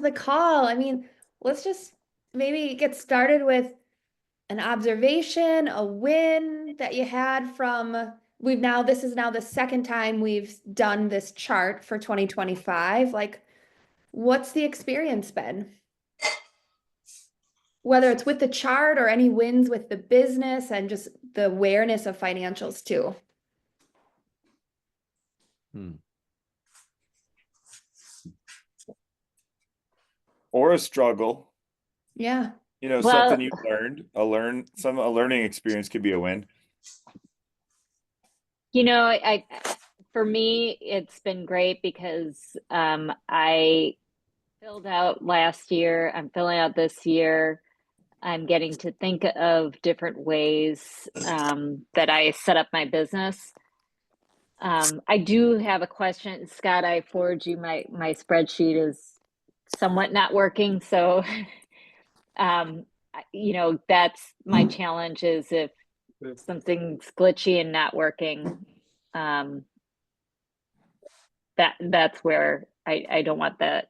the call. I mean, let's just maybe get started with an observation, a win that you had from this is now the second time we've done this chart for 2025. Like, what's the experience been? Whether it's with the chart or any wins with the business and just the awareness of financials too. Hmm. Or a struggle, Yeah. Well, something you learned, a learning experience could be a win. I for me, it's been great because I filled out last year. I'm filling out this year. I'm getting to think of different ways that I set up my business. I do have a question, Scott. I forwarded you my spreadsheet is somewhat not working, so that's my challenge is if something's glitchy and not working, that's where I don't want that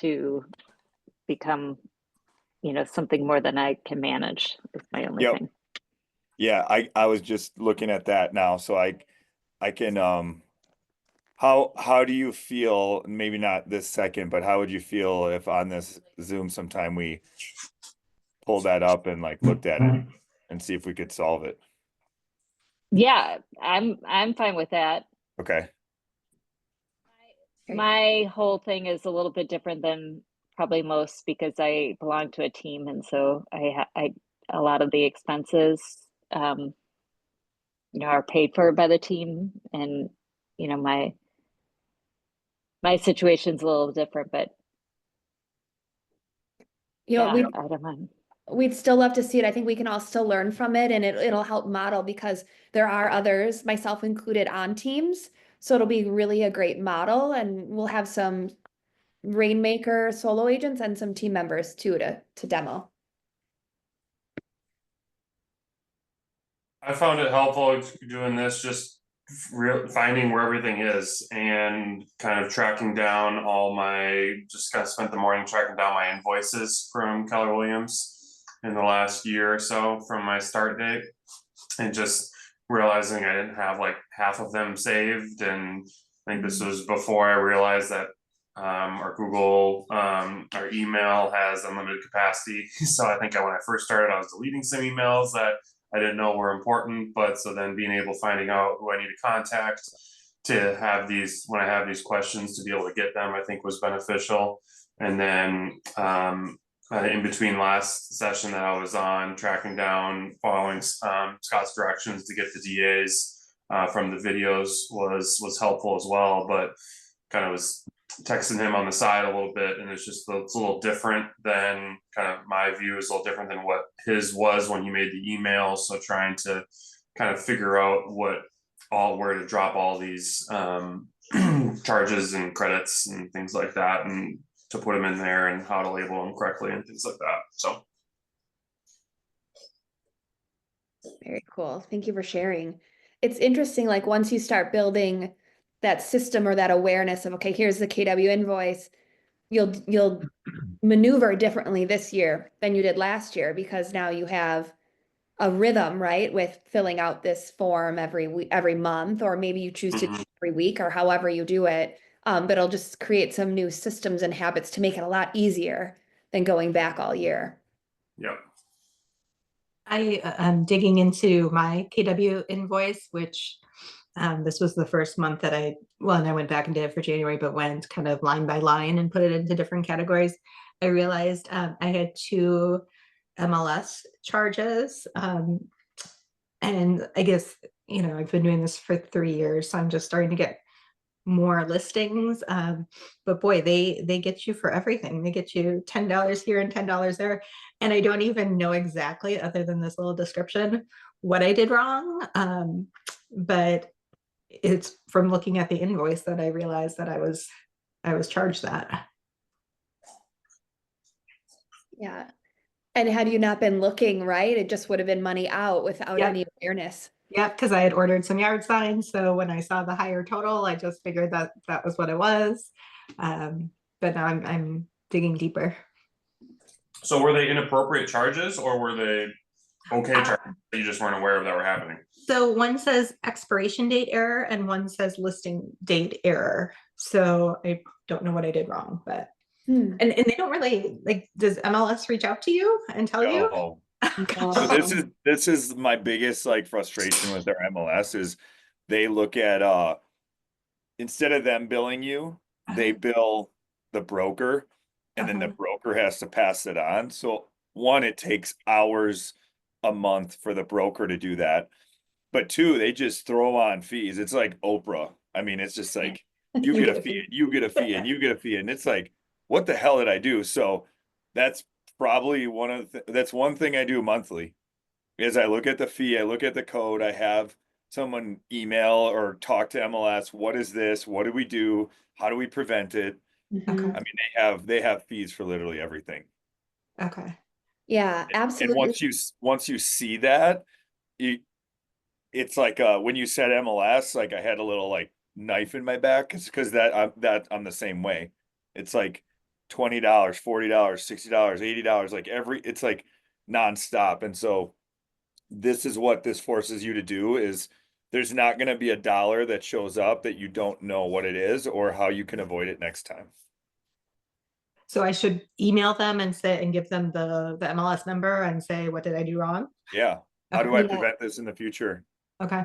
to become, something more than I can manage is my only Yep. thing. Yeah, I was just looking at that now, so I can how do you feel, maybe not this second, but how would you feel if on this Zoom sometime we pulled that up and like looked at it and see if we could solve it? Yeah, I'm fine with that. Okay. My whole thing is a little bit different than probably most because I belong to a team, and so I a lot of the expenses, are paid for by the team, and my situation's a little different, but Yeah, I don't mind. we'd still love to see it. I think we can all still learn from it and it'll help model because there are others, myself included, on teams. So it'll be really a great model and we'll have some Rainmaker solo agents and some team members too to demo. I found it helpful doing this, just finding where everything is and kind of tracking down just kind of spent the morning tracking down my invoices from Keller Williams in the last year or so from my start date, and just realizing I didn't have like half of them saved. And I think this was before I realized that our email has unlimited capacity. So I think when I first started, I was deleting some emails that I didn't know were important, but so then finding out who I need to contact to have when I have these questions to be able to get them, I think was beneficial. And then in between last session that I was on, tracking down, following Scott's directions to get the DAs from the videos was helpful as well, but kind of was texting him on the side a little bit, and it's a little different than kind of my view is a little different than what his was when he made the email. So trying to kind of figure out where to drop all these charges and credits and things like that, and to put them in there and how to label them correctly and things like that. So Very cool. Thank you for sharing. It's interesting, like once you start building that system or that awareness of, okay, here's the KW invoice, you'll maneuver differently this year than you did last year because now you have a rhythm, right? With filling out this form every month, or maybe you choose to do every week or however you do it. But it'll just create some new systems and habits to make it a lot easier than going back all year. yep. I am digging into my KW invoice, which this was the first month that and I went back and did it for January, but went kind of line by line and put it into different categories. I realized I had 2 MLS charges. And I guess, I've been doing this for 3 years, so I'm just starting to get more listings. But boy, they get you for everything. They get you $10 here and $10 there. And I don't even know exactly, other than this little description, what I did wrong. But it's from looking at the invoice that I realized that I was charged that. Yeah. And had you not been looking, right, it just would have been money out without any awareness. Yeah, because I had ordered some yard signs. So when I saw the higher total, I just figured that was what it was. But now I'm digging deeper. So were they inappropriate charges or were they okay charges that you just weren't aware of that were happening? So one says expiration date error and one says listing date error. So I don't know what I did wrong, but and they don't really like, does MLS reach out to you and tell you? Oh, No. so this is my biggest like frustration with their MLS is they look at instead of them billing you, they bill the broker, and then the broker has to pass it on. So one, it takes hours a month for the broker to do that. But two, they just throw on fees. It's like Oprah. I mean, it's just like you get a fee, and you get a fee, and you get a fee, and it's like, what the hell did I do? So that's probably that's one thing I do monthly is I look at the fee, I look at the code, I have someone email or talk to MLS. What is this? What do we do? How do we prevent it? Okay. I mean, they have fees for literally everything. Okay. Yeah, And absolutely. once you see that, it's like when you said MLS, like I had a little like knife in my back because I'm the same way. It's like $20, $40, $60, $80, like it's like nonstop. And so this is what this forces you to do is there's not going to be a dollar that shows up that you don't know what it is or how you can avoid it next time. So I should email them and say and give them the MLS number and say, what did I do wrong? Yeah. How do I Yeah. prevent this in the future? Okay.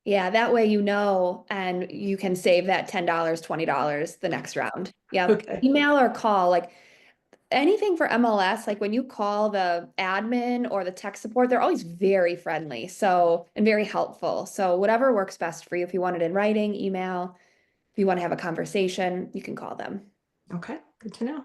Yeah, that way you know, and you can save that $10, $20 the next round. Yeah, Okay. email or call, like anything for MLS, like when you call the admin or the tech support, they're always very friendly, so and very helpful. So whatever works best for you. If you want it in writing, email. If you want to have a conversation, you can call them. Okay. Good to know.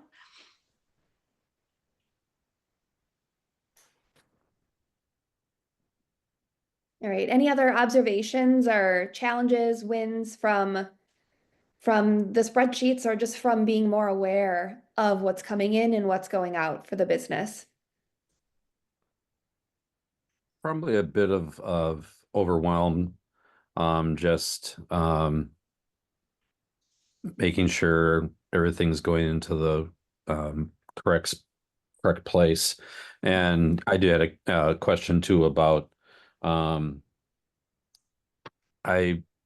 All right. Any other observations or challenges, wins from the spreadsheets or just from being more aware of what's coming in and what's going out for the business? Probably a bit of overwhelm, just making sure everything's going into the correct place. And I did a question too about I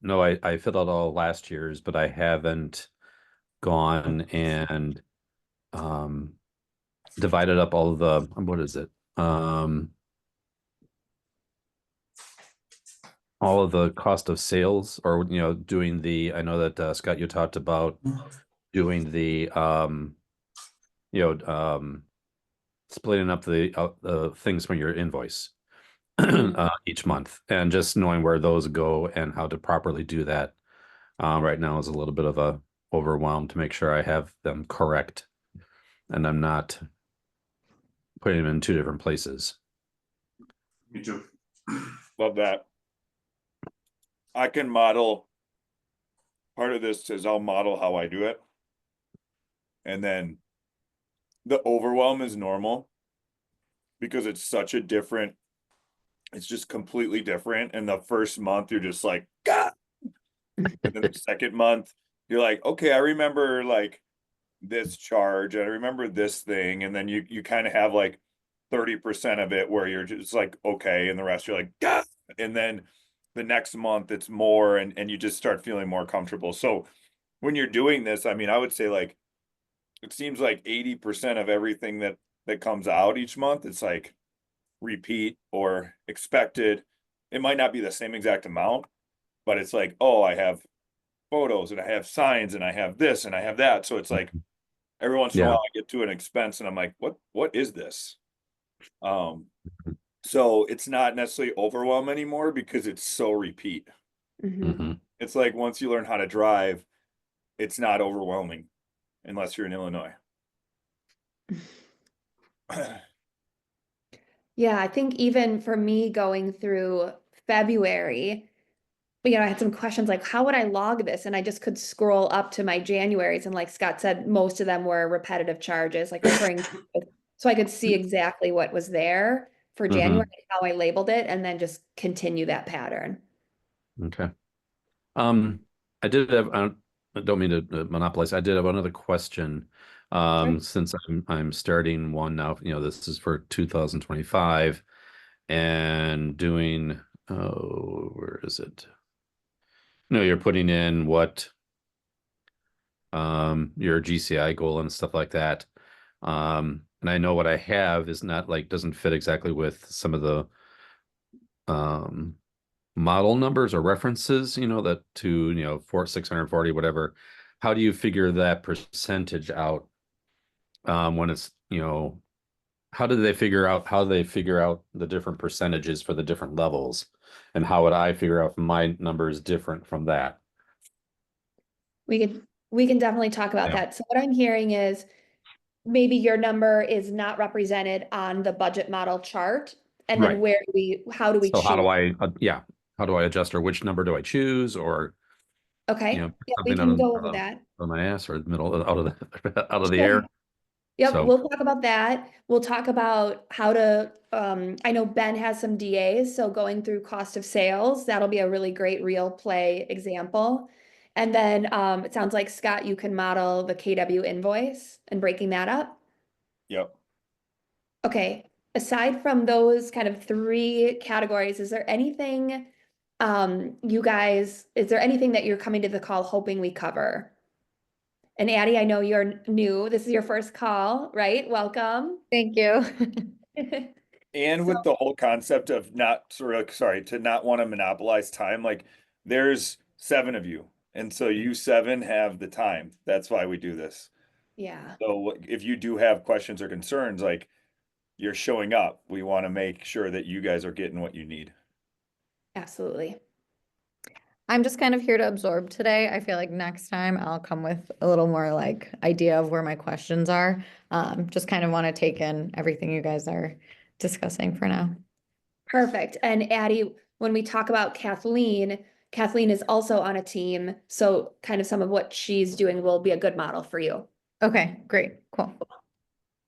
know I filled out all last year's, but I haven't gone and divided up all of the, what is it? All of the cost of sales, or doing the, I know that Scott, you talked about doing the splitting up the things from your invoice each month, and just knowing where those go and how to properly do that right now is a little bit of a overwhelm to make sure I have them correct and I'm not putting them in two different places. Me too. Love that. I can model part of this is I'll model how I do it. And then the overwhelm is normal because it's such a different, it's just completely different. And the first month you're just like, God. And then the second month, you're like, okay, I remember like this charge, I remember this thing. And then you kind of have like 30% of it where you're just like, okay, and the rest you're like, God. And then the next month it's more and you just start feeling more comfortable. So when you're doing this, I mean, I would say like it seems like 80% of everything that comes out each month, it's like repeat or expected. It might not be the same exact amount, but it's like, oh, I have photos and I have signs and I have this and I have that. So it's like every once in a Yeah. while I get to an expense and I'm like, what is this? So it's not necessarily overwhelm anymore because it's so repeat. Mhm. It's like once you learn how to drive, it's not overwhelming unless you're in Illinois. Yeah, I think even for me going through February, I had some questions like, how would I log this? And I just could scroll up to my Januaries. And like Scott said, most of them were repetitive charges, like recurring. So I could see exactly what was there for January, how I labeled it, and then just continue that pattern. Okay. I did have, I don't mean to monopolize. I did have another question. Since I'm starting one now, this is for 2025 and doing, where is it? You're putting in what your GCI goal and stuff like that. And I know what I have is not like doesn't fit exactly with some of the model numbers or references, that to, 640, whatever. How do you figure that percentage out when it's, how do they figure out the different percentages for the different levels? And how would I figure out if my number is different from that? We can definitely talk about Yeah. that. So what I'm hearing is maybe your number is not represented on the budget model chart. And then Right. how do we So how do choose? how do I adjust, or which number do I choose, or Okay, put yeah, we something can go over that. on my ass or the middle out of the out of the Sure. air? Yep, So we'll talk about that. We'll talk about how to, I know Ben has some DAs, so going through cost of sales, that'll be a really great real play example. And then it sounds like Scott, you can model the KW invoice and breaking that up. Yep. Okay, aside from those kind of three categories, is there anything is there anything that you're coming to the call hoping we cover? And Addie, I know you're new. This is your first call, right? Welcome. Thank you. And So- with the whole concept of to not want to monopolize time, like there's 7 of you. And so you 7 have the time. That's why we do this. Yeah, So if you do have questions or concerns, like you're showing up, we want to make sure that you guys are getting what you need. absolutely. I'm just kind of here to absorb today. I feel like next time I'll come with a little more like idea of where my questions are. Just kind of want to take in everything you guys are discussing for now. Perfect. And Addie, when we talk about Kathleen, Kathleen is also on a team. So kind of some of what she's doing will be a good model for you. Okay, great, cool.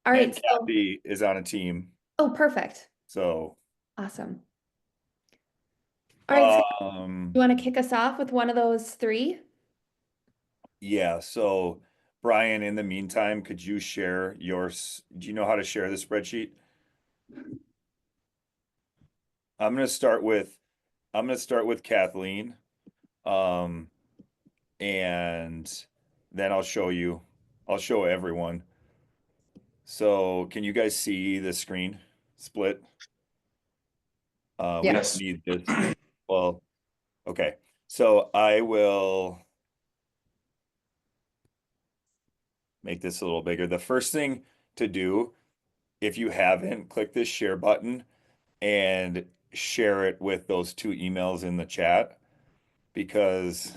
All right. And So, Kathy is on a team. oh, perfect. So Awesome. All right. Scott, um you want to kick us off with one of those three? yeah, so Brian, in the meantime, could you share yours? Do you know how to share the spreadsheet? I'm gonna start with Kathleen. And then I'll show everyone. So can you guys see the screen split? We Yes. need this. Well, okay. So I will make this a little bigger. The first thing to do, if you haven't, click this share button and share it with those 2 emails in the chat, because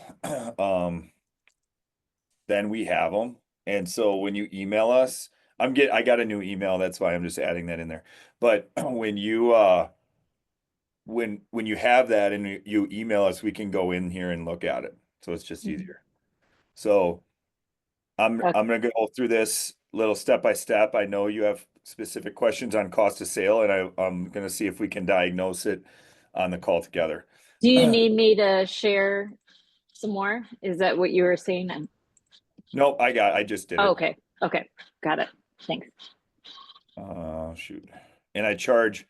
then we have them. And so when you email us, I got a new email, that's why I'm just adding that in there. But when you when you have that and you email us, we can go in here and look at it. So it's just easier. So I'm gonna go through this little step by step. I know you have specific questions on cost of sale, and I'm gonna see if we can diagnose it on the call together. Do you need me to share some more? Is that what you were saying? Nope, I just did it. Okay, okay, got it. Thanks. Shoot. And I charge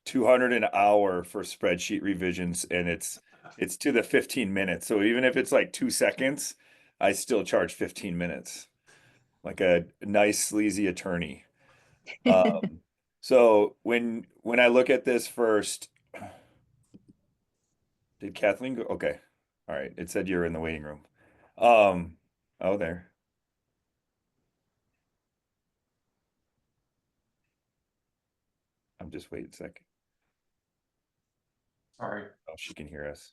200 an hour for spreadsheet revisions, and it's to the 15 minutes. So even if it's like 2 seconds, I still charge 15 minutes. Like a nice sleazy attorney. So when I look at this first, did Kathleen go? Okay. All right. It said you're in the waiting room. Oh, there. I'm just waiting a second. Sorry. Oh, she can hear us.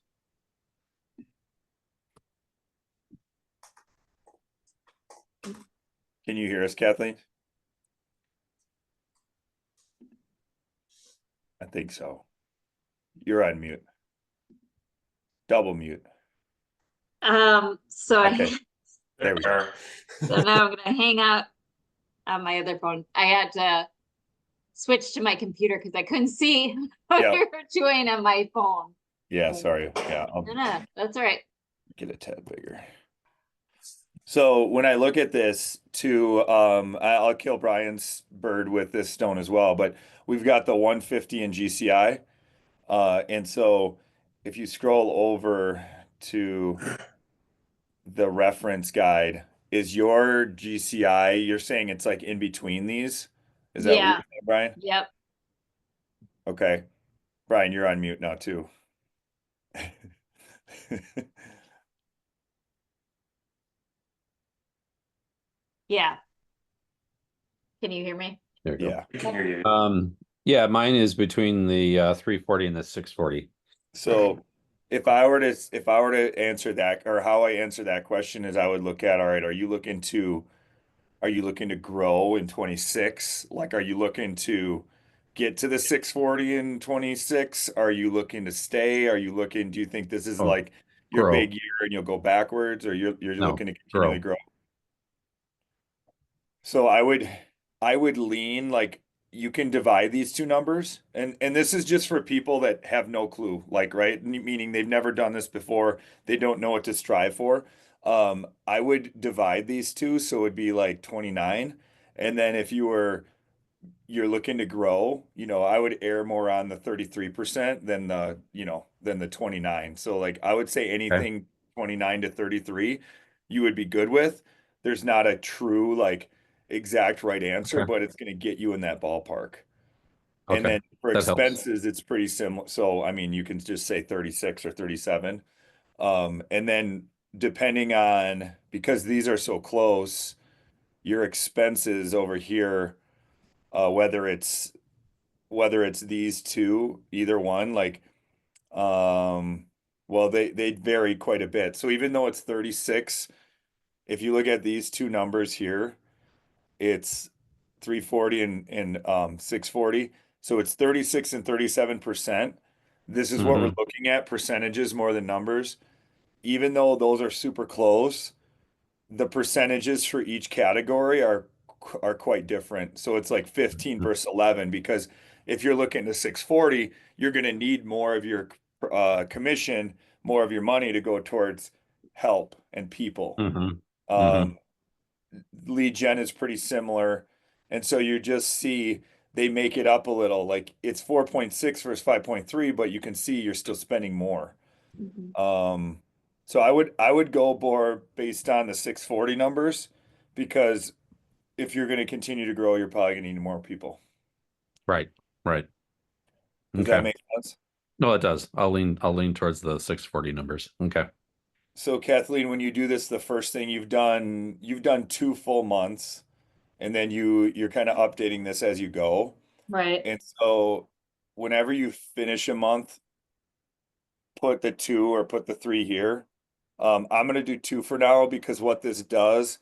Can you hear us, Kathleen? I think so. You're on mute. Double mute. So Okay. There we go. so now I'm gonna hang out on my other phone. I had to switch to my computer because I couldn't see what Yeah. you were doing on my phone. Yeah, sorry. Yeah, I'll No, that's all right. get a tad bigger. So when I look at this too, I'll kill Brian's bird with this stone as well, but we've got the 150 in GCI. And so if you scroll over to the reference guide, is your GCI, you're saying it's like in between these? Is that what you're Yeah. saying, Brian? Yep. Okay. Brian, you're on mute now too. Yeah. Can you hear me? There you go. Yeah. I can hear you. Yeah, mine is between the 340 and the 640. So if I were to answer that, or how I answer that question is I would look at, all right, are you looking to grow in 26? Like, are you looking to get to the 640 in 26? Are you looking to stay? Do you think this is Oh, like your grow. big year and you'll go backwards, or you're No, looking to continually grow. grow? So I would lean like you can divide these two numbers, and this is just for people that have no clue, like, right? Meaning they've never done this before, they don't know what to strive for. I would divide these two, so it'd be like 29. And then if you're looking to grow, I would err more on the 33% than the 29. So like I would say Okay. anything 29 to 33 you would be good with. There's not a true like exact right answer, Okay. but it's going to get you in that ballpark. And Okay. then for That helps. expenses, it's pretty similar. So I mean, you can just say 36 or 37. And then depending on, because these are so close, your expenses over here, whether it's these two, either one, like, well, they vary quite a bit. So even though it's 36, if you look at these two numbers here, it's 340 and 640. So it's 36 and 37%. This is what we're Mhm. looking at, percentages more than numbers. Even though those are super close, the percentages for each category are quite different. So it's like 15 versus 11, because if you're looking to 640, you're going to need more of your commission, more of your money to go towards help and people. Mhm. Mhm. Um, Lead gen is pretty similar. And so you just see they make it up a little. Like it's 4.6 versus 5.3, but you can see you're still spending more. Mhm. So I would go more based on the 640 numbers, because if you're going to continue to grow, you're probably going to need more people. Right. Right. Does that Okay. make sense? No, it does. I'll lean towards the 640 numbers. Okay. So Kathleen, when you do this, the first thing you've done 2 full months, and then you're kind of updating this as you go. Right. And so whenever you finish a month, put the 2 or put the 3 here. I'm going to do 2 for now, because what this does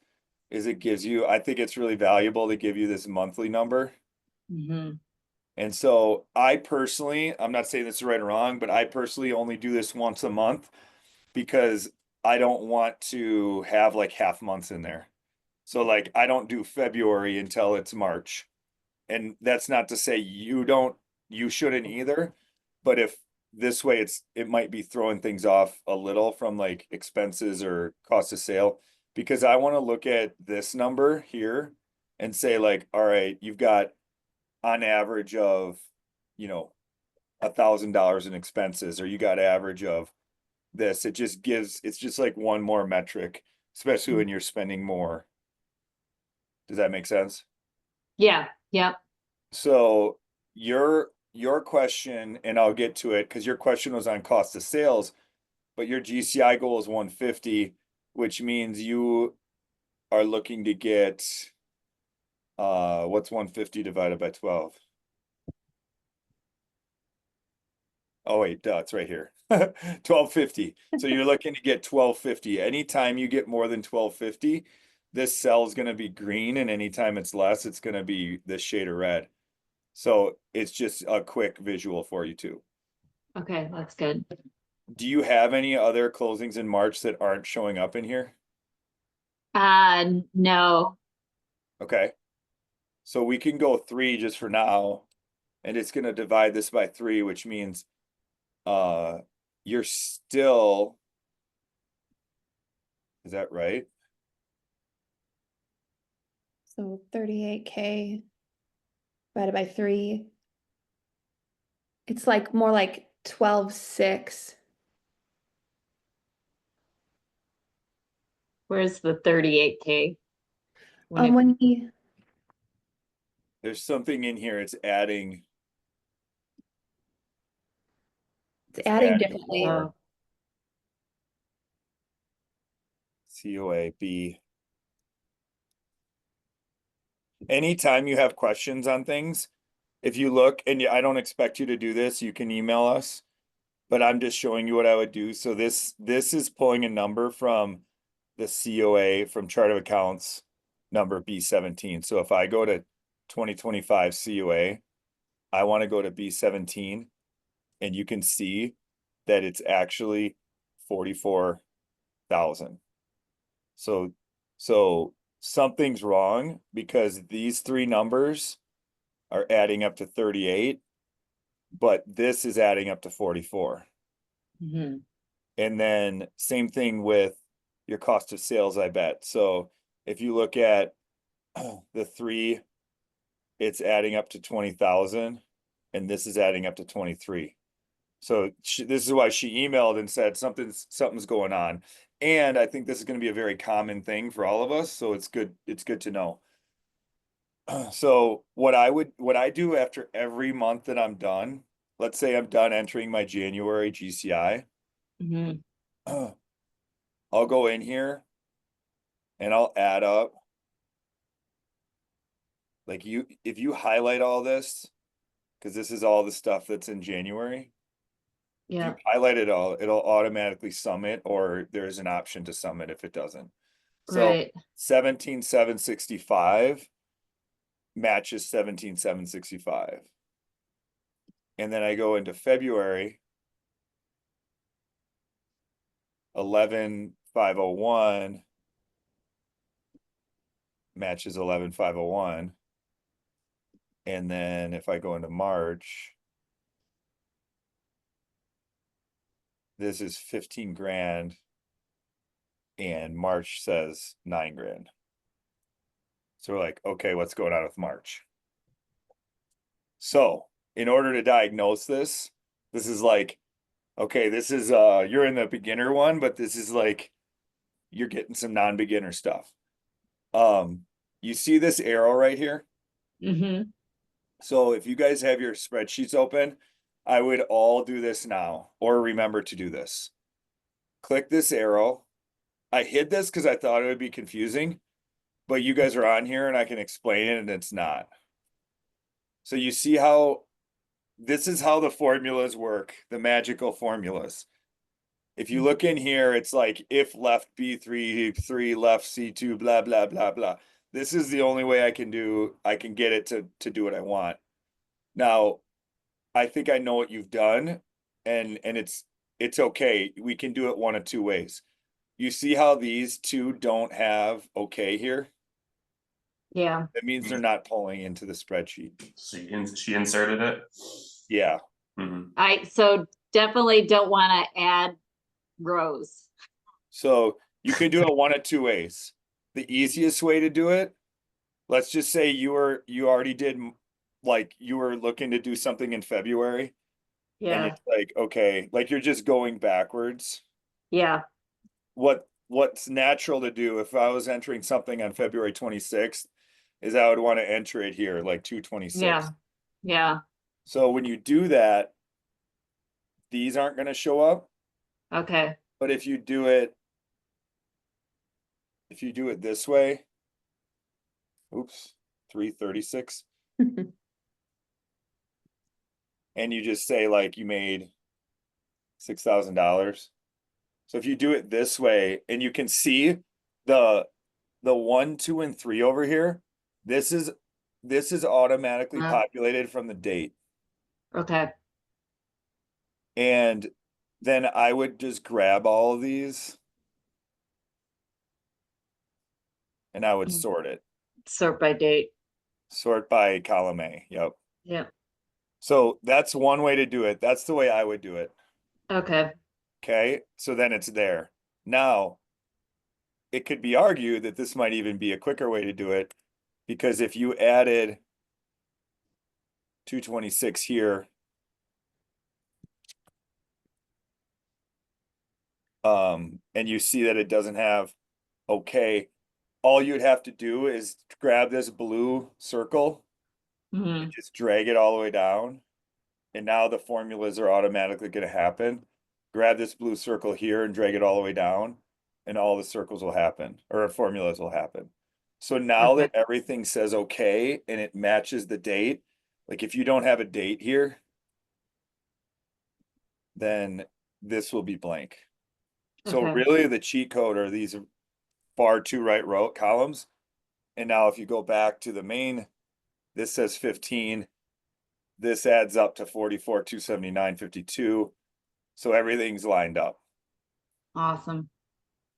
is I think it's really valuable to give you this monthly number. Mm-hmm. And so I'm not saying this is right or wrong, but I personally only do this once a month, because I don't want to have like half months in there. So like I don't do February until it's March. And that's not to say you shouldn't either, but if this way it might be throwing things off a little from like expenses or cost of sale, because I want to look at this number here and say like, all right, you've got on average of, you know, $1,000 in expenses, or you got average of this. It's just like one more metric, especially when you're spending more. Does that make sense? Yeah. Yep. So your question, and I'll get to it because your question was on cost of sales, but your GCI goal is 150, which means you are looking to get what's 150 divided by 12? Oh wait, duh, it's right here. 1250. So you're looking to get 1250. Anytime you get more than 1250, this cell is going to be green, and anytime it's less, it's going to be this shade of red. So it's just a quick visual for you too. Okay, that's good. Do you have any other closings in March that aren't showing up in here? No. Okay. So we can go 3 just for now, and it's going to divide this by 3, which means you're still, is that right? So 38K divided by 3. It's like more like 12,600. Where's the 38K? When he, There's something in here, it's adding. it's adding adding differently. more. COA B. Anytime you have questions on things, if you look, and I don't expect you to do this, you can email us, but I'm just showing you what I would do. So this is pulling a number from the COA from Chart of Accounts number B17. So if I go to 2025 COA, I want to go to B17, and you can see that it's actually 44,000. So something's wrong because these three numbers are adding up to 38, but this is adding up to 44. Mhm. And then same thing with your cost of sales, I bet. So if you look at the 3, it's adding up to 20,000, and this is adding up to 23. So this is why she emailed and said something's going on. And I think this is going to be a very common thing for all of us. So it's good to know. So what I do after every month that I'm done, let's say I'm done entering my January GCI, Mhm. I'll go in here and I'll add up. Like if you highlight all this, because this is all the stuff that's in January. If Yeah. you highlight it all, it'll automatically sum it, or there's an option to sum it if it doesn't. So Right. 17,765 matches 17,765. And then I go into February, 11,501 matches 11,501. And then if I go into March, this is 15 grand, and March says 9 grand. So we're like, okay, what's going on with March? So in order to diagnose this is like, okay, this is you're in the beginner one, but this is like you're getting some non-beginner stuff. You see this arrow right here? Mm-hmm. So if you guys have your spreadsheets open, I would all do this now, or remember to do this. Click this arrow. I hid this because I thought it would be confusing, but you guys are on here and I can explain it, and it's not. So you see how this is how the formulas work, the magical formulas. If you look in here, it's like if left B3, 3 left C2, blah, blah, blah, blah. This is the only way I can get it to do what I want. Now, I think I know what you've done, and it's okay. We can do it one of two ways. You see how these two don't have okay here? Yeah. That means they're not pulling into the spreadsheet. She inserted it. Yeah. Mhm. I so definitely don't want to add rows. So you can do it one of two ways. The easiest way to do it, let's just say you already did, like you were looking to do something in February, and Yeah. it's like, okay, like you're just going backwards. Yeah. What's natural to do if I was entering something on February 26th is I would want to enter it here, like 226. Yeah. Yeah. So when you do that, these aren't going to show up. Okay. But if you do it this way, oops, 336, and you just say like you made $6,000. So if you do it this way, and you can see the 1, 2, and 3 over here, this is automatically populated from the date. Okay. And then I would just grab all of these and I would sort it. Sort by date. Sort by column A. Yep. Yeah. So that's one way to do it. That's the way I would do it. Okay. Okay. So then it's there. Now, it could be argued that this might even be a quicker way to do it. Because if you added 226 here, and you see that it doesn't have okay, all you'd have to do is grab this blue circle Mhm. and just drag it all the way down. And now the formulas are automatically going to happen. Grab this blue circle here and drag it all the way down, and all the circles will happen, or formulas will happen. So now that everything says okay and it matches the date, like if you don't have a date here, then this will be blank. So Okay. really the cheat code are these far two right row columns. And now if you go back to the main, this says 15. This adds up to 44, 279, 52. So everything's lined up. Awesome.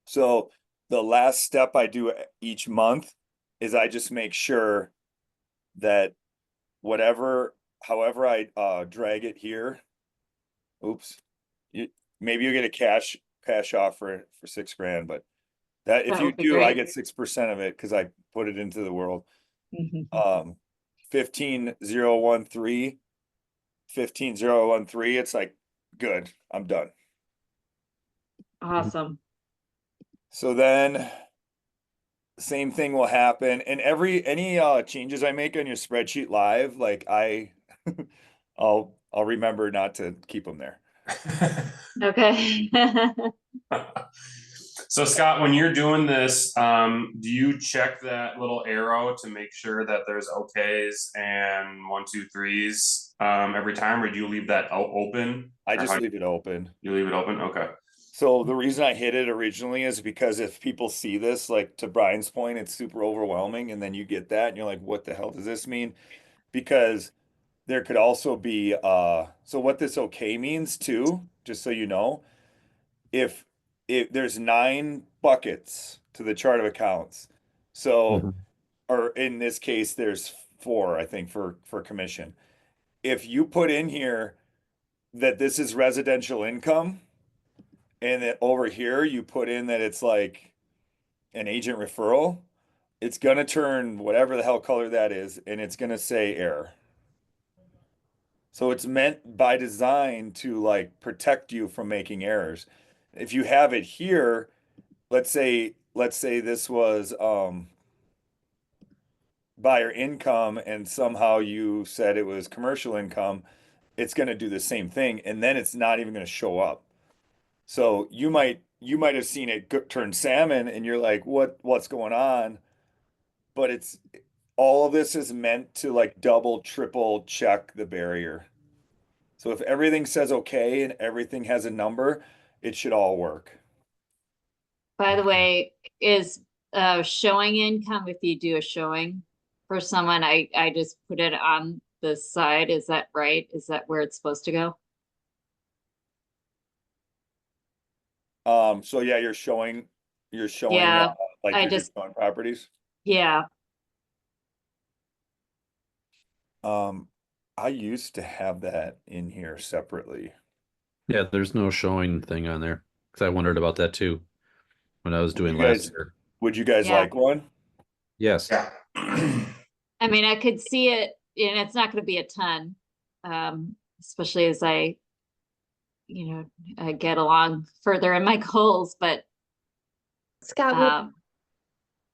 So the last step I do each month is I just make sure that however I drag it here, oops, maybe you get a cash off for 6 grand, but that if That you would be do, I great. get 6% of it because I put it into the world. Mhm. 15013, 15013, it's like good, I'm done. Awesome. So then same thing will happen. And any changes I make on your spreadsheet live, like I'll remember not to keep them there. Okay. So Scott, when you're doing this, do you check that little arrow to make sure that there's okays and 1, 2, 3s every time, or do you leave that open? I Or just how leave it open. you leave it open? Okay. So the reason I hit it originally is because if people see this, like to Brian's point, it's super overwhelming, and then you get that and you're like, what the hell does this mean? Because there could also be so what this okay means too, just so you know, if there's 9 buckets to the chart of accounts. So, Mhm. or in this case, there's 4, I think, for commission. If you put in here that this is residential income, and that over here you put in that it's like an agent referral, it's gonna turn whatever the hell color that is, and it's gonna say error. So it's meant by design to like protect you from making errors. If you have it here, let's say this was buyer income and somehow you said it was commercial income, it's going to do the same thing, and then it's not even going to show up. So you might have seen it turn salmon and you're like, what's going on? But it's all of this is meant to like double, triple check the barrier. So if everything says okay and everything has a number, it should all work. By the way, is showing income if you do a showing for someone, I just put it on the side. Is that right? Is that where it's supposed to go? So yeah, you're showing Yeah, like I you're just just showing properties. yeah. Um, I used to have that in here separately. Yeah, there's no showing thing on there because I wondered about that too when I was Would doing you last guys year. would you guys Yeah. like one? Yes. Yeah. I mean, I could see it, and it's not going to be a ton, especially as I get along further in my goals. But Scott,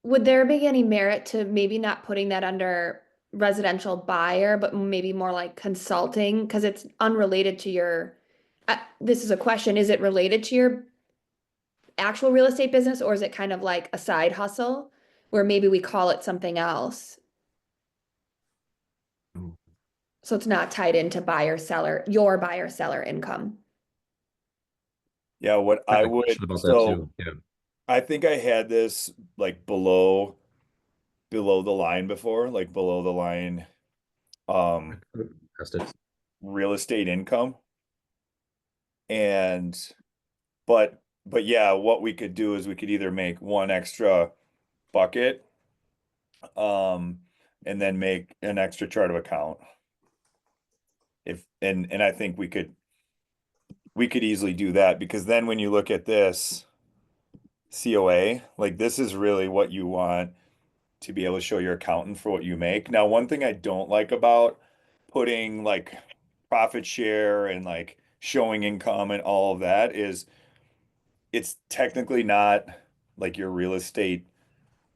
would there be any merit to maybe not putting that under residential buyer, but maybe more like consulting? Because it's unrelated to your, this is a question, is it related to your actual real estate business, or is it kind of like a side hustle where maybe we call it something else? So it's not tied into your buyer seller income. Yeah, what I I had a would question about that so too. Yeah. I think I had this like below the line before, like below the line um Test it. real estate income. And but yeah, what we could do is we could either make one extra bucket um and then make an extra chart of account. If and I think we could easily do that, because then when you look at this COA, like this is really what you want. to be able to show your accountant for what you make. Now, one thing I don't like about putting like profit share and like showing income and all of that is it's technically not like your real estate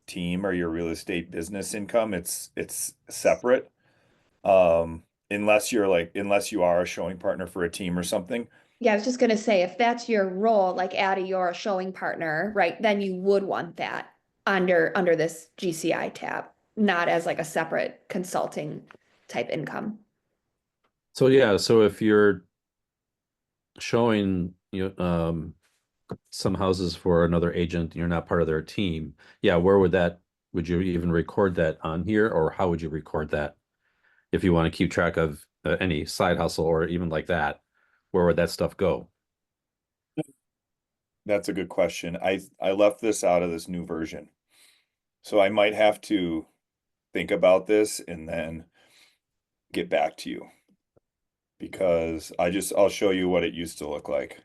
team or your real estate business income. It's separate. Unless you are a showing partner for a team or something. Yeah, I was just gonna say, if that's your role, like Addie, you're a showing partner, right? Then you would want that under this GCI tab, not as like a separate consulting type income. So yeah, so if you're showing some houses for another agent, you're not part of their team. Yeah, where would you even record that on here, or how would you record that if you want to keep track of any side hustle or even like that? Where would that stuff go? That's a good question. I left this out of this new version. So I might have to think about this and then get back to you because I'll show you what it used to look like.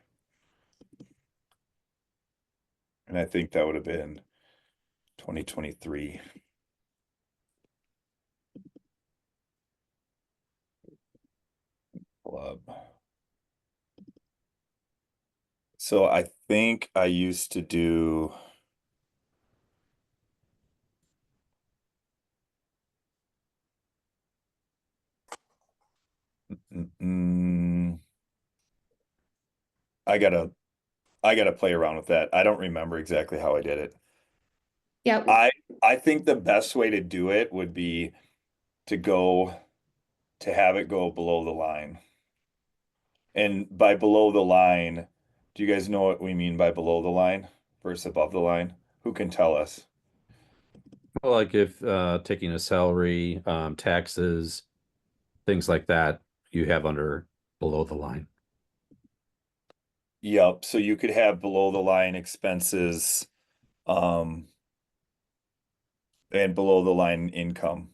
And I think that would have been 2023. Club. So I think I used to do I gotta play around with that. I don't remember exactly how I did it. Yeah, I think the best way to do it would be to have it go below the line. And by below the line, do you guys know what we mean by below the line versus above the line? Who can tell us? Well, like if taking a salary, taxes, things like that, you have under below the line. Yep. So you could have below the line expenses, um, and below the line income.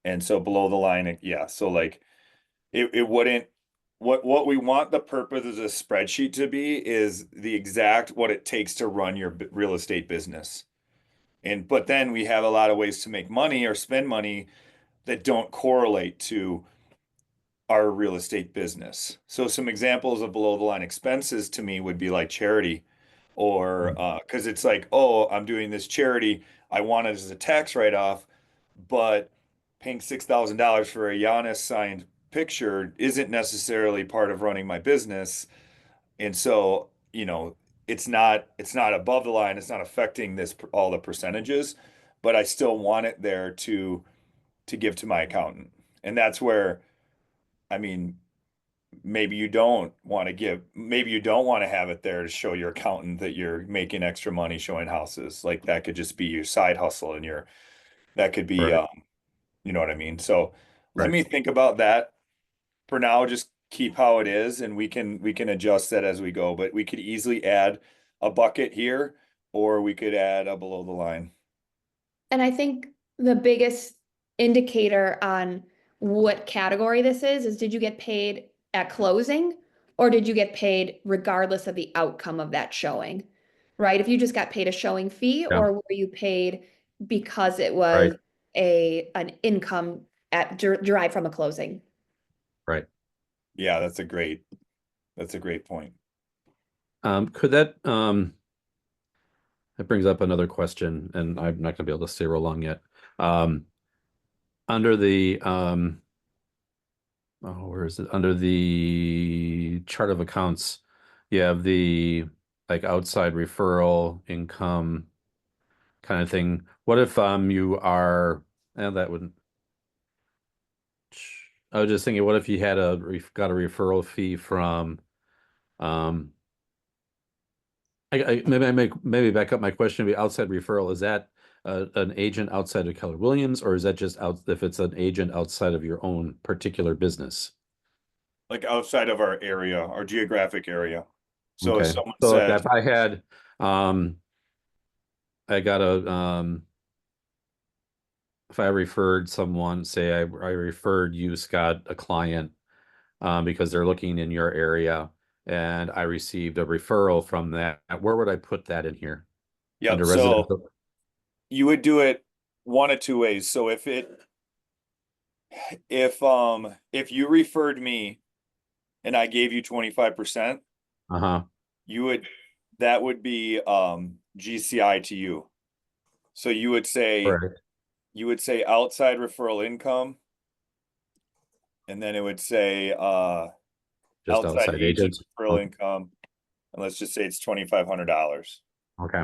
And so below the line, yeah. So like it wouldn't what we want the purpose of this spreadsheet to be is the exact what it takes to run your real estate business. But then we have a lot of ways to make money or spend money that don't correlate to our real estate business. So some examples of below the line expenses to me would be like charity or because it's like, oh, I'm doing this charity. I want it as a tax write-off, but paying $6,000 for a Giannis signed picture isn't necessarily part of running my business. And so, it's not above the line, it's not affecting this all the percentages, but I still want it there to give to my accountant. And that's where, I mean, maybe you don't want to have it there to show your accountant that you're making extra money showing houses. Like that could just be your side hustle and that could be Right. you know what I mean? So let Right. me think about that. For now, just keep how it is and we can adjust that as we go, but we could easily add a bucket here or we could add a below the line. and I think the biggest indicator on what category this is did you get paid at closing or did you get paid regardless of the outcome of that showing? Right? If you just got paid a showing fee Yeah. or were you paid because it Right. was an income derived from a closing? Right. Yeah, that's a great point. Could that brings up another question, and I'm not gonna be able to stay real long yet. Under the where is it? Under the chart of accounts, you have the like outside referral income kind of thing. What if you are, and that wouldn't. I was just thinking, what if you had got a referral fee from um maybe back up my question. Be outside referral, is that an agent outside of Keller Williams, or is that just out if it's an agent outside of your own particular business? Like outside of our area, our geographic area. So if Okay. someone So like says, if I had I got a if I referred someone, say I referred you, Scott, a client because they're looking in your area and I received a referral from that, where would I put that in here? yep, Under so residential? you would do it one of two ways. So if you referred me and I gave you 25%, Uh-huh. that would be GCI to you. So you would say Correct. outside referral income, and then it would say Just outside agent referral Okay. income, and let's just say it's $2,500. Okay.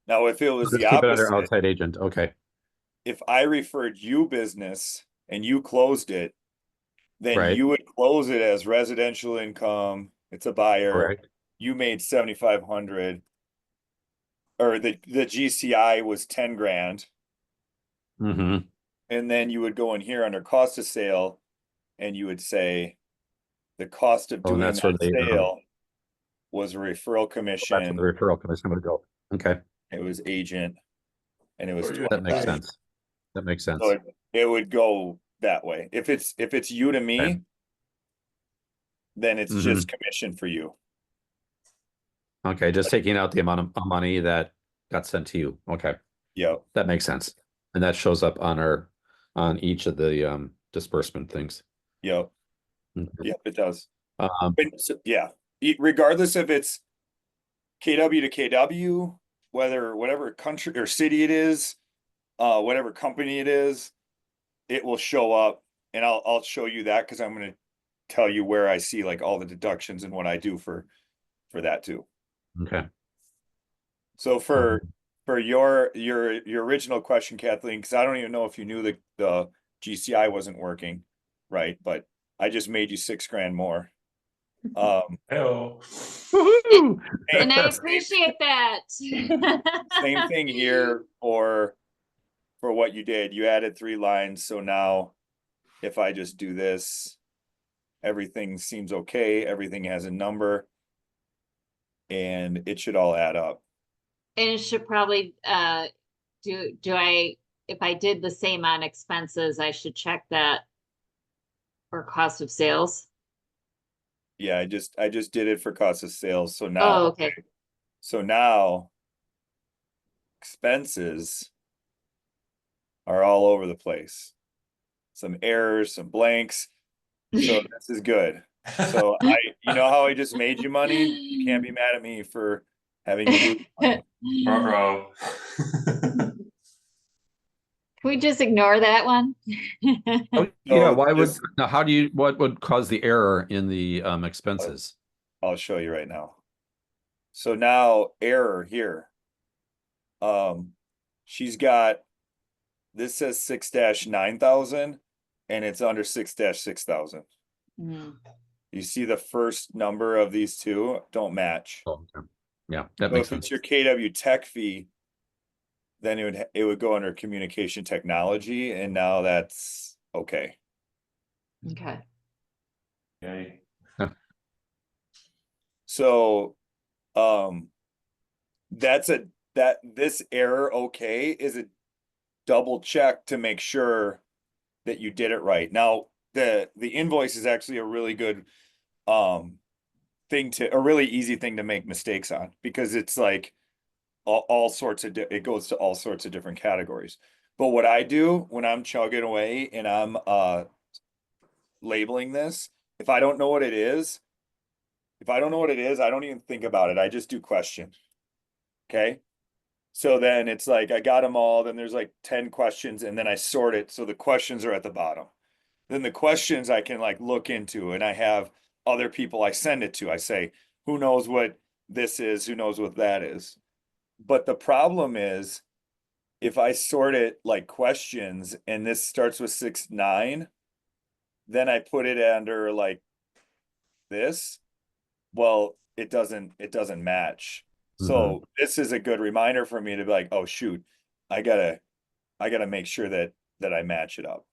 Now, if it was Just the keep it under opposite, outside agent. Okay. if I referred you business and you closed it, then Right. you would close it as residential income. It's a buyer. Correct. You made 7,500, or the GCI was 10 grand. Mm-hmm. And then you would go in here under cost of sale, and you would say the cost of Oh, and doing that's where that the sale was a referral that's where commission. the referral commission would go. Okay. It was agent, and it was Oh, yeah. That makes 25. sense. That makes sense. So it would go that way. If it's you to me, Okay. then it's Mhm. just commission for you. Okay, just taking out the amount of money that got sent to you. Okay, Yep. that makes sense. And that shows up on each of the disbursement things. Yep. Okay. Yep, it does. Um, Yeah. Regardless if it's KW to KW, whatever country or city it is, whatever company it is, it will show up, and I'll show you that because I'm gonna tell you where I see like all the deductions and what I do for that too. okay. So for your original question, Kathleen, because I don't even know if you knew the GCI wasn't working, right? But I just made you $6,000 more. Hello. And I appreciate that. Same thing here for what you did. You added 3 lines, so now if I just do this, everything seems okay. Everything has a number, and it should all add up. And it should probably, do I, if I did the same on expenses, I should check that for cost of sales? Yeah, I just did it for cost of sales. So Oh, now, okay. so now expenses are all over the place. Some errors, some blanks. So this is good. So you know how I just made you money? You can't be mad at me for having you lose money. Ruh-roh. Can we just ignore that one? Oh, yeah, So why would this- now what would cause the error in the expenses? I'll show you right now. So now error here. She's got, this says 6-9,000 and it's under 6-6,000. Hmm. You see the first number of these two don't match. Oh, okay. Yeah, that So makes if sense. it's your KW tech fee, then it would go under communication technology, and now that's okay. Okay. Yay. So this error okay is a double check to make sure that you did it right. Now the invoice is actually a really good a really easy thing to make mistakes on, because it's like all sorts of it goes to all sorts of different categories. But what I do when I'm chugging away and I'm labeling this, if I don't know what it is, I don't even think about it. I just do question. Okay. So then it's like I got them all, then there's like 10 questions, and then I sort it so the questions are at the bottom. Then the questions I can like look into, and I have other people I send it to. I say, who knows what this is, who knows what that is. But the problem is, if I sort it like questions and this starts with 6-9, then I put it under like this, well, it doesn't match. So this is a good reminder for me to be like, oh shoot, I gotta make sure that I match it up.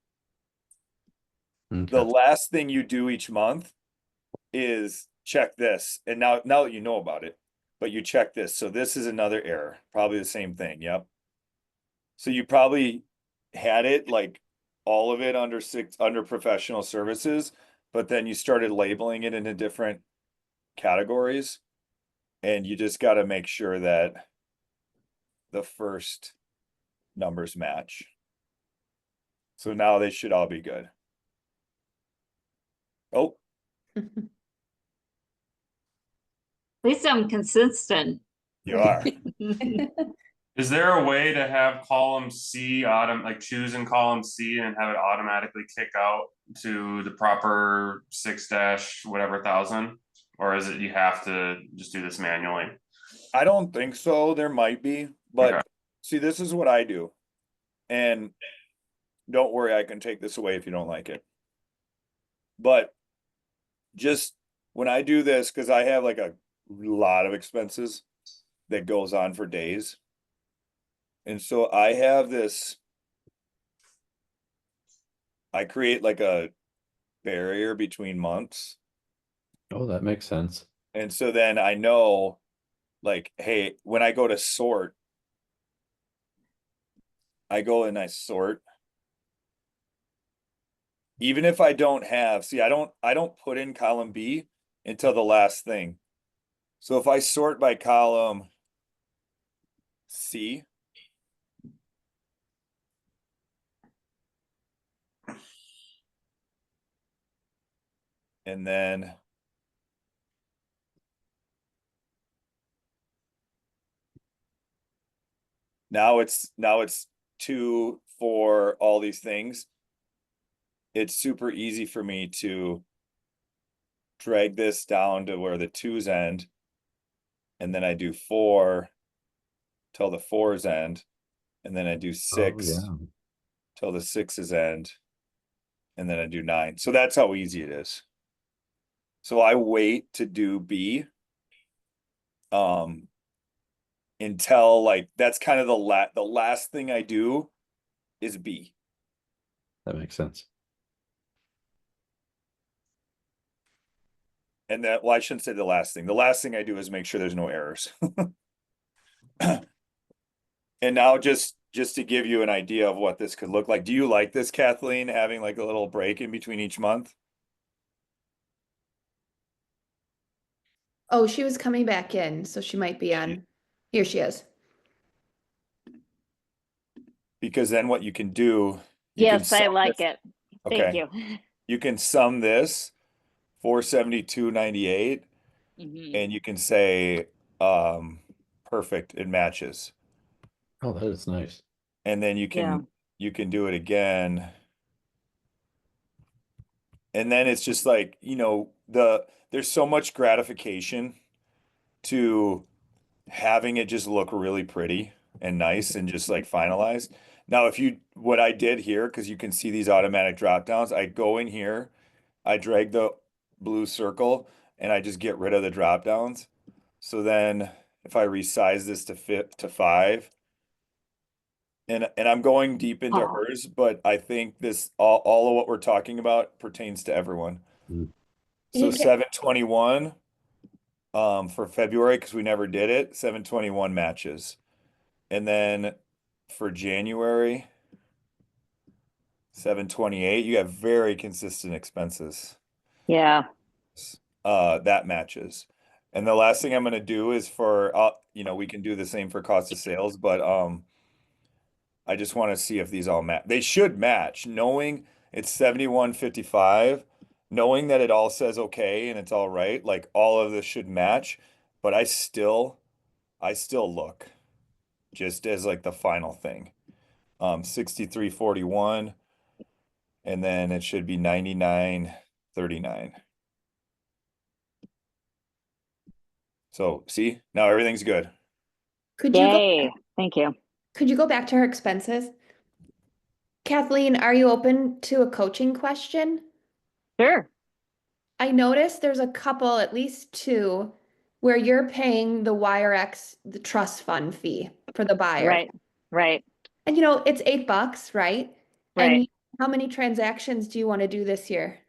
Okay. The last thing you do each month is check this. And now that you know about it, but you check this. So this is another error, probably the same thing. Yep. So you probably had it like all of it under professional services, but then you started labeling it into different categories, and you just got to make sure that the first numbers match. So now they should all be good. Oh, At least I'm consistent. you are. Is there a way to have column C like choose in column C and have it automatically kick out to the proper 6 dash whatever thousand? Or is it you have to just do this manually? I don't think so. There might be, but Okay. see, this is what I do. And don't worry, I can take this away if you don't like it. But just when I do this, because I have like a lot of expenses that goes on for days. And so I have this, I create like a barrier between months. Oh, that makes sense. And so then I know, like, hey, when I go to sort, I go and I sort. Even if I don't have, see, I don't put in column B until the last thing. So if I sort by column C, and then now it's 2 for all these things. It's super easy for me to drag this down to where the 2's end, and then I do 4 till the 4's end, and then I do 6 Oh, yeah. till the 6's end, and then I do 9. So that's how easy it is. So I wait to do B until like that's kind of the last thing I do is B. That makes sense. And that, well, I shouldn't say the last thing. The last thing I do is make sure there's no errors. And now just to give you an idea of what this could look like. Do you like this, Kathleen, having like a little break in between each month? Oh, she was coming back in, so she might be on. Here she is. Because then what you can do, you can Yes, I sum like this- it. Thank Okay. you. You can sum this 472.98 Mhm. and you can say perfect, it matches. Oh, that is nice. And then Yeah. you can do it again. And then it's just like, there's so much gratification to having it just look really pretty and nice and just like finalized. Now, what I did here, because you can see these automatic drop downs, I go in here, I drag the blue circle, and I just get rid of the drop downs. So then if I resize this to fit to 5, and I'm going deep into Oh. hers, but I think this all of what we're talking about pertains to everyone. Mm. So You can- 721 for February, because we never did it, 721 matches. And then for January, 728, you have very consistent expenses. Yeah. That matches. And the last thing I'm going to do is we can do the same for cost of sales, but I just want to see if these all match. They should match, knowing it's 71.55, knowing that it all says okay and it's all right, like all of this should match, but I still look just as like the final thing. 63.41, and then it should be 99.39. So see, now everything's good. Could you go, Yay. Thank you. could you go back to her expenses? Kathleen, are you open to a coaching question? Sure. I noticed there's a couple, at least 2, where you're paying the WireX, the trust fund fee for the buyer. Right. Right. And it's $8, right? Right. And how many transactions do you want to do this year?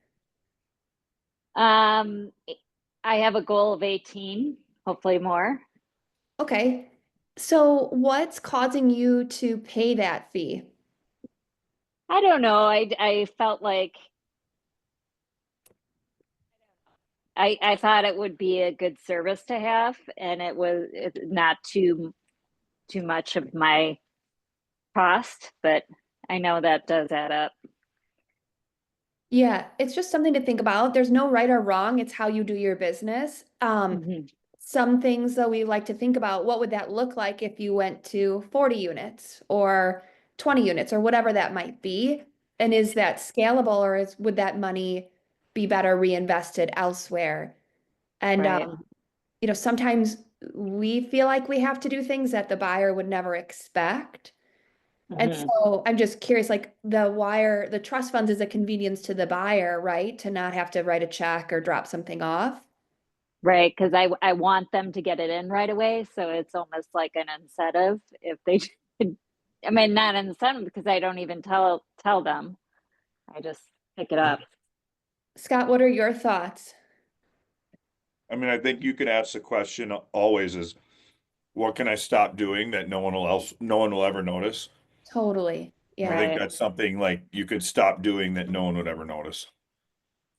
I have a goal of 18, hopefully more. Okay. So what's causing you to pay that fee? I don't know. I felt like I thought it would be a good service to have, and it's not too much of my cost, but I know that does add up. Yeah, it's just something to think about. There's no right or wrong. It's how you do your business. Mhm. Some things that we like to think about, what would that look like if you went to 40 units or 20 units or whatever that might be? And is that scalable, or would that money be better reinvested elsewhere? And Right. sometimes we feel like we have to do things that the buyer would never expect. And Mhm. so I'm just curious, like the trust funds is a convenience to the buyer, right? To not have to write a check or drop something off. Right, because I want them to get it in right away, so it's almost like an incentive if they I mean, not an incentive because I don't even tell them. I just pick it up. Scott, what are your thoughts? I mean, I think you could ask the question always is, what can I stop doing that no one will ever notice? Totally. I Yeah. think Right. that's something like you could stop doing that no one would ever notice.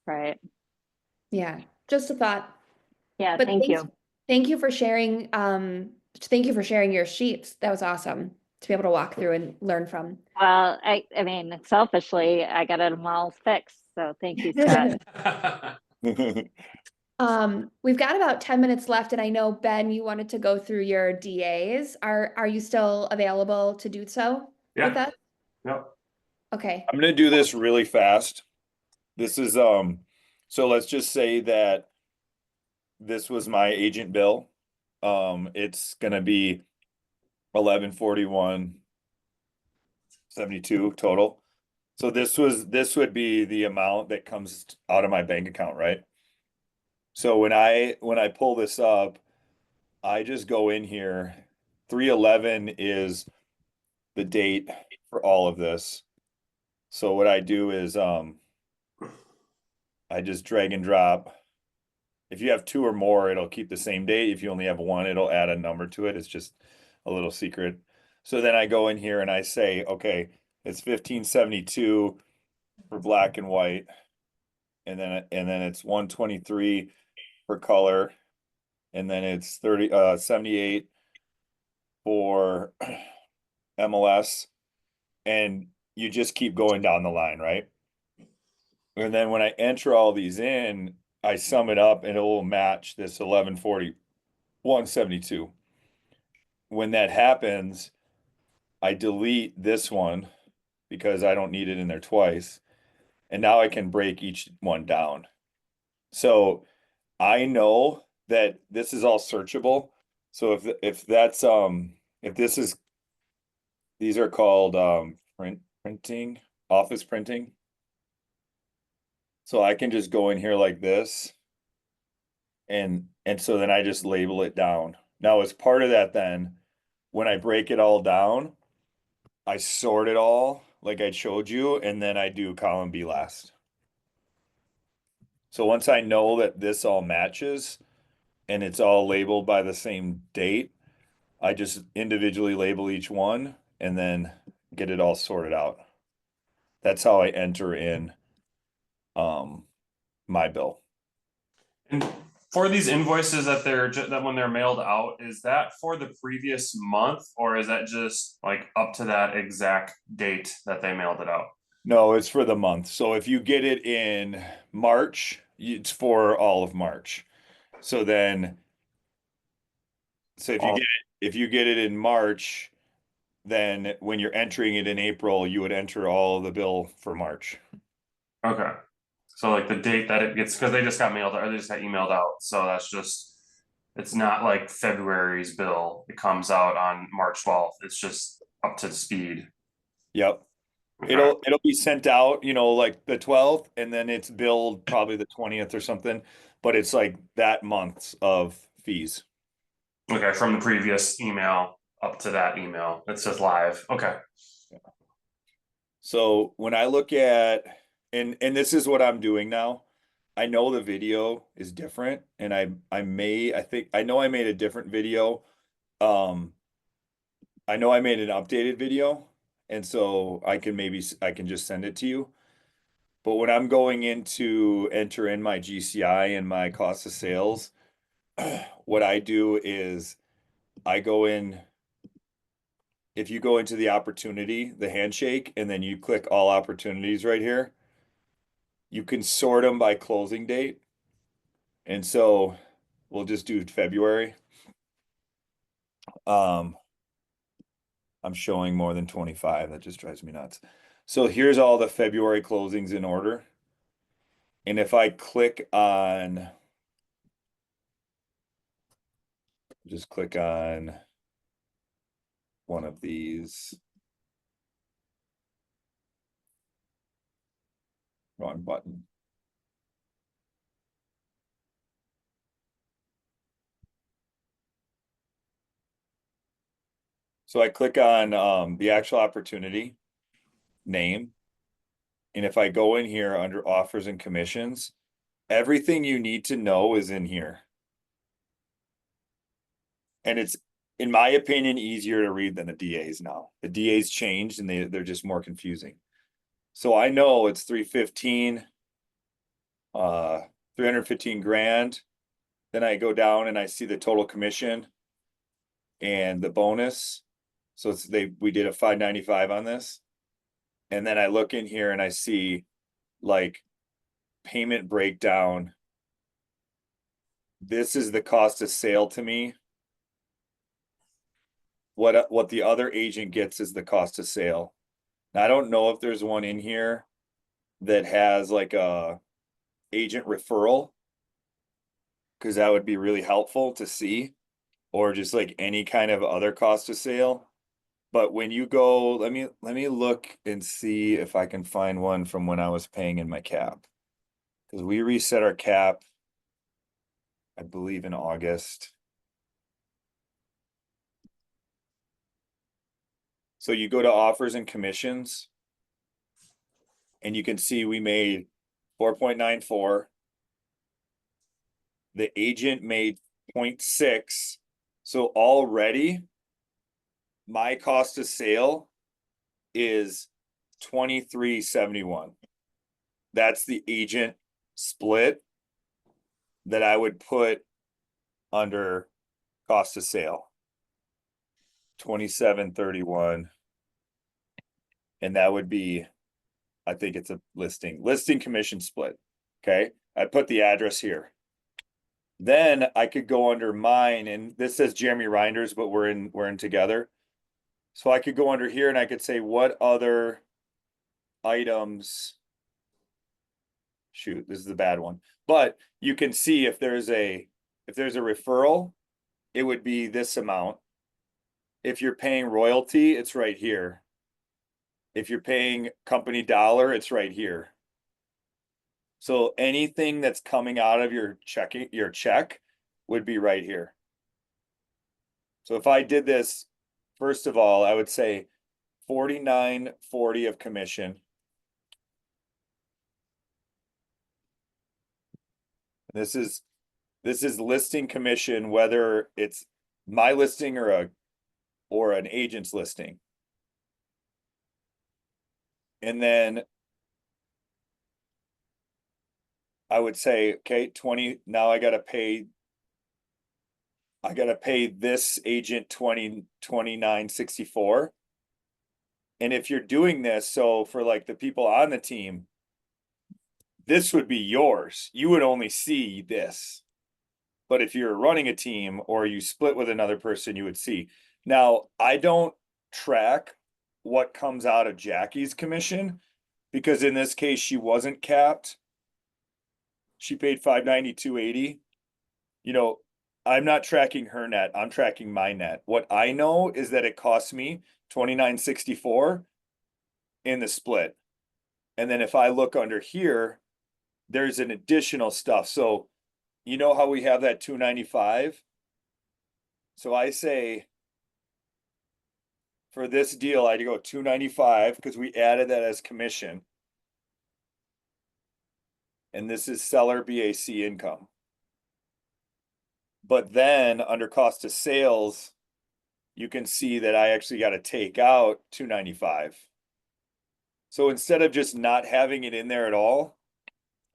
Right. Yeah. Just a thought. Yeah, But thank you. thank you for sharing, thank you for sharing your sheets. That was awesome to be able to walk through and learn from. Well, I mean, selfishly, I got them all fixed, so thank you, Scott. We've got about 10 minutes left, and I know, Ben, you wanted to go through your DAs. Are you still available to do so with Yeah. us? Yep. Okay. I'm gonna do this really fast. This is so let's just say that this was my agent bill. It's gonna be 1141.72 total. So this would be the amount that comes out of my bank account, right? So when I pull this up, I just go in here. 311 is the date for all of this. So what I do is I just drag and drop. If you have two or more, it'll keep the same date. If you only have one, it'll add a number to it. It's just a little secret. So then I go in here and I say, okay, it's 1572 for black and white. And then it's 123 for color. And then it's 78 for MLS. And you just keep going down the line, right? And then when I enter all these in, I sum it up and it will match this 1141.72. When that happens, I delete this one because I don't need it in there twice. And now I can break each one down. So I know that this is all searchable. So if that's if this is these are called printing, office printing. So I can just go in here like this and so then I just label it down. Now as part of that then, when I break it all down, I sort it all like I showed you, and then I do column B last. So once I know that this all matches and it's all labeled by the same date, I just individually label each one and then get it all sorted out. That's how I enter in my bill. And for these invoices that when they're mailed out, is that for the previous month or is that just like up to that exact date that they mailed it out? No, it's for the month. So if you get it in March, it's for all of March. So then, so if you get it in March, then when you're entering it in April, you would enter all of the bill for March. Okay. So like the date that it gets, because they just got mailed or they just got emailed out. So that's just, it's not like February's bill. It comes out on March 12th. It's just up to speed. Yep. Okay. It'll be sent out, like the 12th, and then it's billed probably the 20th or something, but it's like that month's of fees. Okay, from the previous email up to that email. It says live. Okay. So when I look at and this is what I'm doing now. I know the video is different, and I think I know I made a different video. I know I made an updated video, and so I can just send it to you. But when I'm going in to enter in my GCI and my cost of sales, what I do is I go in if you go into the opportunity, the handshake, and then you click all opportunities right here, you can sort them by closing date. And so we'll just do February. I'm showing more than 25. That just drives me nuts. So here's all the February closings in order. And if I click on, just click on one of these. Wrong button. So I click on the actual opportunity name. And if I go in here under offers and commissions, everything you need to know is in here. And it's, in my opinion, easier to read than the DAs now. The DAs changed and they're just more confusing. So I know it's 315, 315 grand. Then I go down and I see the total commission and the bonus. So it's we did a 595 on this. And then I look in here and I see like payment breakdown. This is the cost of sale to me. What the other agent gets is the cost of sale. Now, I don't know if there's one in here that has like a agent referral, because that would be really helpful to see, or just like any kind of other cost of sale. But when you go, let me look and see if I can find one from when I was paying in my cap, because we reset our cap, I believe, in August. So you go to offers and commissions, and you can see we made 4.94. The agent made 0.6. So already my cost of sale is 23.71. That's the agent split that I would put under cost of sale. 27.31. And that would be, I think it's a listing commission split. Okay. I put the address here. Then I could go under mine, and this says Jeremy Reinders, but we're in together. So I could go under here and I could say, what other items? Shoot, this is the bad one. But you can see if there's a referral, it would be this amount. If you're paying royalty, it's right here. If you're paying company dollar, it's right here. So anything that's coming out of your check would be right here. So if I did this, first of all, I would say 49.40 of commission. This is listing commission, whether it's my listing or an agent's listing. And then I would say, okay, 20, now I gotta pay this agent 29.64. And if you're doing this, so for like the people on the team, this would be yours. You would only see this. But if you're running a team or you split with another person, you would see. Now, I don't track what comes out of Jackie's commission, because in this case, she wasn't capped. She paid 592.80. You know, I'm not tracking her net. I'm tracking my net. What I know is that it costs me 29.64 in the split. And then if I look under here, there's an additional stuff. So you know how we have that 295? So I say for this deal, I'd go 295 because we added that as commission. And this is seller BAC income. But then under cost of sales, you can see that I actually got to take out 295. So instead of just not having it in there at all,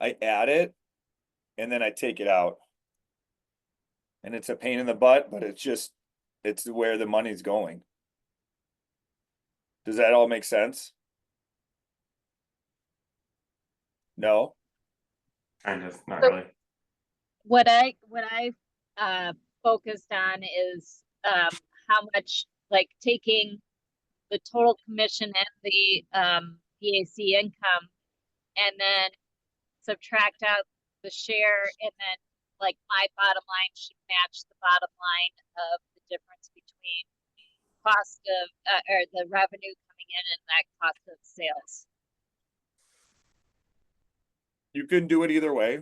I add it and then I take it out. And it's a pain in the butt, but it's where the money's going. Does that all make sense? No? Kind of, not So- really. What I focused on is how much, like, taking the total commission and the BAC income, and then subtract out the share, and then like my bottom line should match the bottom line of the difference between cost of or the revenue coming in and that cost of sales. You can do it either way.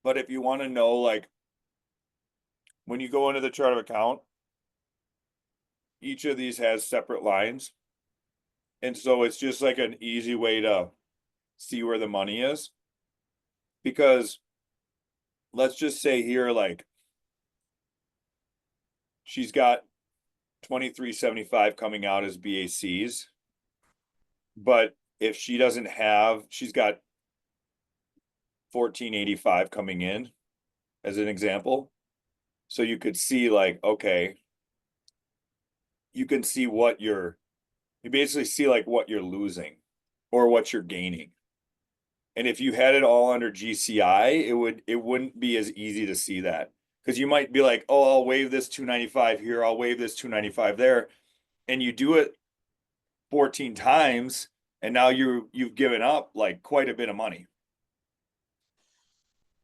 But if you want to know, like, when you go into the chart of account, each of these has separate lines. And so it's just like an easy way to see where the money is. Because let's just say here, like, she's got 2375 coming out as BACs. But if she doesn't have, she's got 1485 coming in as an example. So you could see, like, okay, you can see what you basically see like what you're losing or what you're gaining. And if you had it all under GCI, it wouldn't be as easy to see that. Because you might be like, oh, I'll waive this 295 here, I'll waive this 295 there. And you do it 14 times, and now you've given up like quite a bit of money.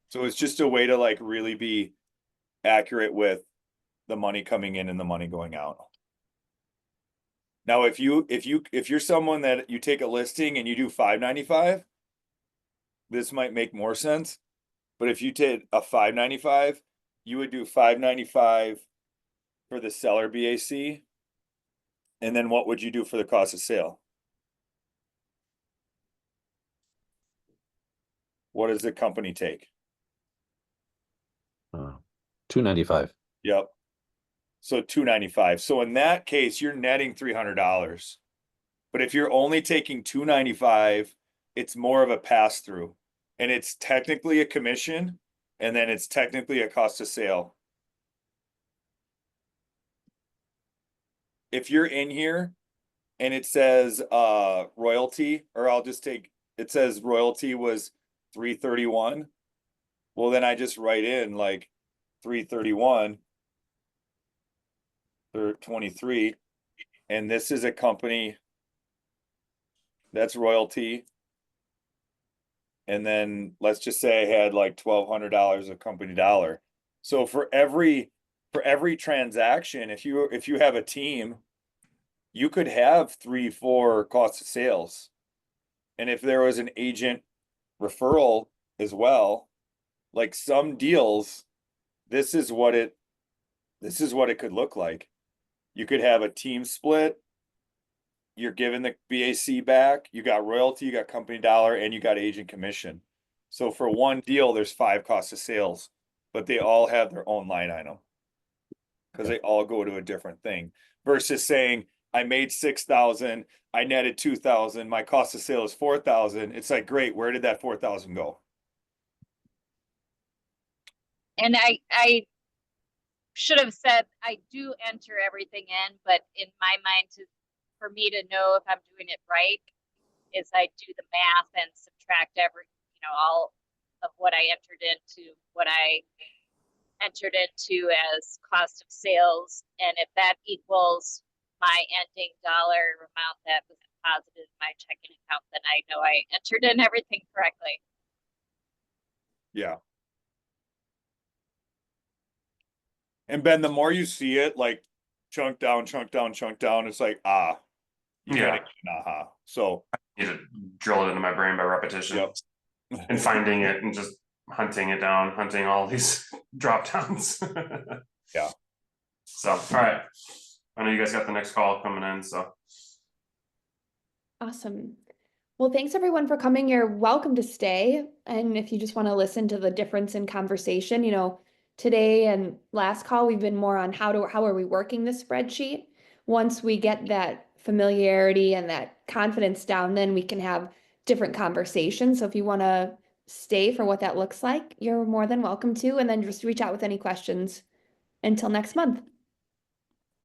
So it's just a way to like really be accurate with the money coming in and the money going out. Now, if you're someone that you take a listing and you do 595, this might make more sense. But if you did a 595, you would do 595 for the seller BAC. And then what would you do for the cost of sale? What does the company take? 295. Yep. So 295. So in that case, you're netting $300. But if you're only taking 295, it's more of a pass through. And it's technically a commission, and then it's technically a cost of sale. If you're in here and it says royalty, or I'll just take, it says royalty was 331. Well, then I just write in like 331 or 23. And this is a company that's royalty. And then let's just say I had like $1,200 of company dollar. So for every transaction, if you have a team, you could have 3-4 cost of sales. And if there was an agent referral as well, like some deals, this is what it could look like. You could have a team split. You're giving the BAC back. You got royalty, you got company dollar, and you got agent commission. So for one deal, there's 5 costs of sales, but they all have their own line item because they all go to a different thing. Versus saying I made 6,000, I netted 2,000, my cost of sale is 4,000. It's like, great, where did that 4,000 go? And I should have said I do enter everything in, but in my mind, for me to know if I'm doing it right, is I do the math and subtract all of what I entered into what I entered into as cost of sales. And if that equals my ending dollar amount that was deposited in my checking account, then I know I entered in everything correctly. Yeah. And Ben, the more you see it, like chunk down, it's like, you Yeah. gotta get an aha. So Need to drill it into my brain by repetition yep. and finding it and just hunting it down, hunting all these drop downs. Yeah. So, all right. I know you guys got the next call coming in, so. Awesome. Well, thanks everyone for coming. You're welcome to stay. And if you just want to listen to the difference in conversation, today and last call, we've been more on how are we working the spreadsheet. Once we get that familiarity and that confidence down, then we can have different conversations. So if you want to stay for what that looks like, you're more than welcome to, and then just reach out with any questions. Until next month.